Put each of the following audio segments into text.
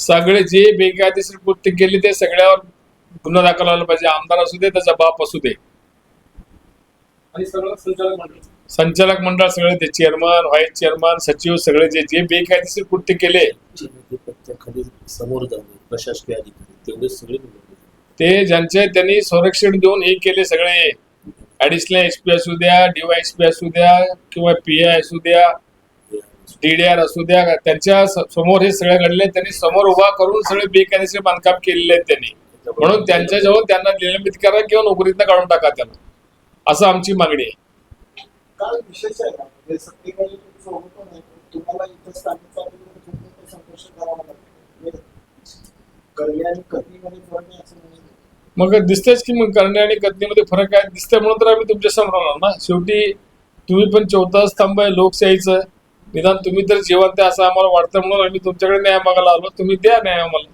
सगळे जे बेकायदेशीर कृत्य केले ते सगळ्यावर गुन्हा दाखल व्हायला पाहिजे. आमदार असू दे, त्याचा बाप असू दे, आणि सगळं संचालक मंडळ संचालक मंडळ सगळे, ते चेअरमन, व्हाईस चेअरमन, सचिव, सगळे जे जे बेकायदेशीर कृत्य केले खाली समोर जाणे प्रशासकीय अधिकारी तेवढे सगळे ते त्यांनी संरक्षण देऊन हे केले सगळे. ऍडिशनल एसपी असू द्या, DYSP असू द्या किंवा PI असू द्या, DDR असू द्या, त्यांच्या समोर हे सगळे घडले. त्यांनी समोर उभा करून सगळे बेकायदेशीर बांधकाम केलेले आहेत त्यांनी. म्हणून त्यांच्याजवळ त्यांना निलंबित करा किंवा नोकरीतनं काढून टाका त्यांना, असं आमची मागणी आहे. काय विशेष आहे ना, म्हणजे सत्तेमध्ये तुमचं होतं नाही, तुम्हाला इथं स्थानिक पातळीवर संघर्ष करावा लागतो. करणे आणि कथनीमध्ये फरक आहे असं म्हणजे मग दिसतेच की मग करणे आणि कथनीमध्ये फरक आहे. दिसतंय म्हणून तर आम्ही तुमच्या समोर आलो ना. शेवटी तुम्ही पण 14 स्तंभ आहे लोकशाहीचं. निदान तुम्ही तर जिवंत आहे असं आम्हाला वाटतं म्हणून आम्ही तुमच्याकडे न्याय मागायला आलो. तुम्ही द्या न्याय आम्हाला.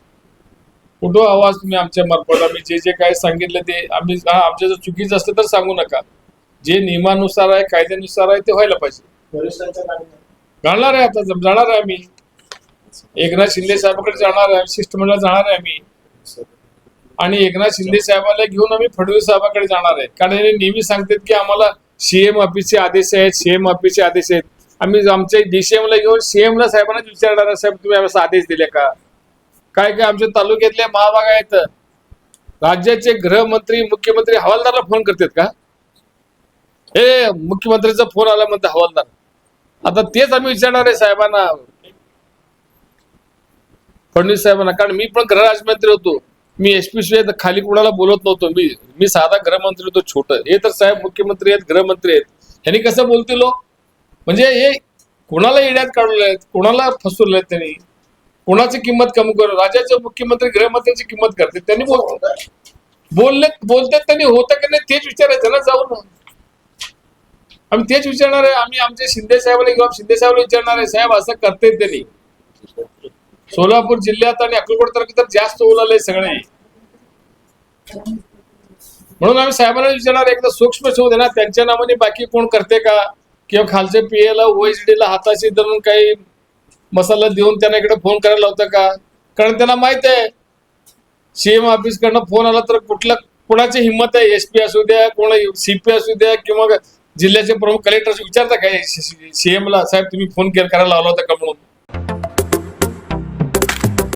कुठं आवाज तुम्ही आमच्या मार्फत आम्ही जे जे काय सांगितलं ते आम्ही आमच्या जर चुकीचं असलं तर सांगू नका. जे नियमानुसार आहे, कायद्यानुसार आहे ते व्हायला पाहिजे. वरिष्ठांच्या गाडी घालणार आहे, आता जाणार आहे आम्ही. एकनाथ शिंदे साहेबांकडे जाणार आहे, शिष्टमंडळ जाणार आहे आम्ही. आणि एकनाथ शिंदे साहेबांना घेऊन आम्ही फडणवीस साहेबांकडे जाणार आहे. कारण हे नेहमी सांगतात की आम्हाला CM ऑफिसचे आदेश आहेत, CM ऑफिसचे आदेश आहेत. आम्ही आमच्या DCM ला घेऊन CM ला साहेबांना विचारणार आहे, साहेब तुम्ही आम्हाला आदेश दिले का? काय काय आमच्या तालुक्यातले महाभाग आहेत, राज्याचे गृहमंत्री, मुख्यमंत्री हवालदारला फोन करतात का? हे मुख्यमंत्र्यांचा फोन आला म्हणते हवालदार. आता तेच आम्ही विचारणार आहे साहेबांना, फडणवीस साहेबांना. कारण मी पण गृहराज्यमंत्री होतो. मी SP शिवाय खाली कुणाला बोलत नव्हतो. मी साधा गृहमंत्री होतो, छोटं. हे तर साहेब मुख्यमंत्री आहेत, गृहमंत्री आहेत. ह्यांनी कसं बोलतील लोक? म्हणजे हे कोणाला येड्यात काढलेत, कोणाला फसवले त्यांनी, कोणाची किंमत कमी करू. राज्याचे मुख्यमंत्री गृहमंत्र्यांची किंमत करते. त्यांनी बोलतात त्यांनी होतं की नाही तेच विचारायचं ना जाऊन. आम्ही तेच विचारणार आहे. आम्ही आमचे शिंदे साहेबांना किंवा शिंदे साहेबांना विचारणार आहे, साहेब असं करते त्यांनी. सोलापूर जिल्ह्यात आणि अक्कलकोट तालुक्यात तर जास्त ओलालंय सगळे. म्हणून आम्ही साहेबांना विचारणार, एकदा सूक्ष्म शोध ना त्यांच्या नावाने बाकी कोण करते का, किंवा खालच्या PA ला OSD ला हाताशी धरून काही मसाला देऊन त्यांना इकडे फोन करायला लावतं का? कारण त्यांना माहित आहे CM ऑफिस कडनं फोन आला तर कुणाची हिंमत आहे? SP असू द्या, कोण CP असू द्या किंवा जिल्ह्याचे प्रमुख कलेक्टर विचारता काय CM ला, साहेब तुम्ही फोन करायला लावला होता का म्हणून?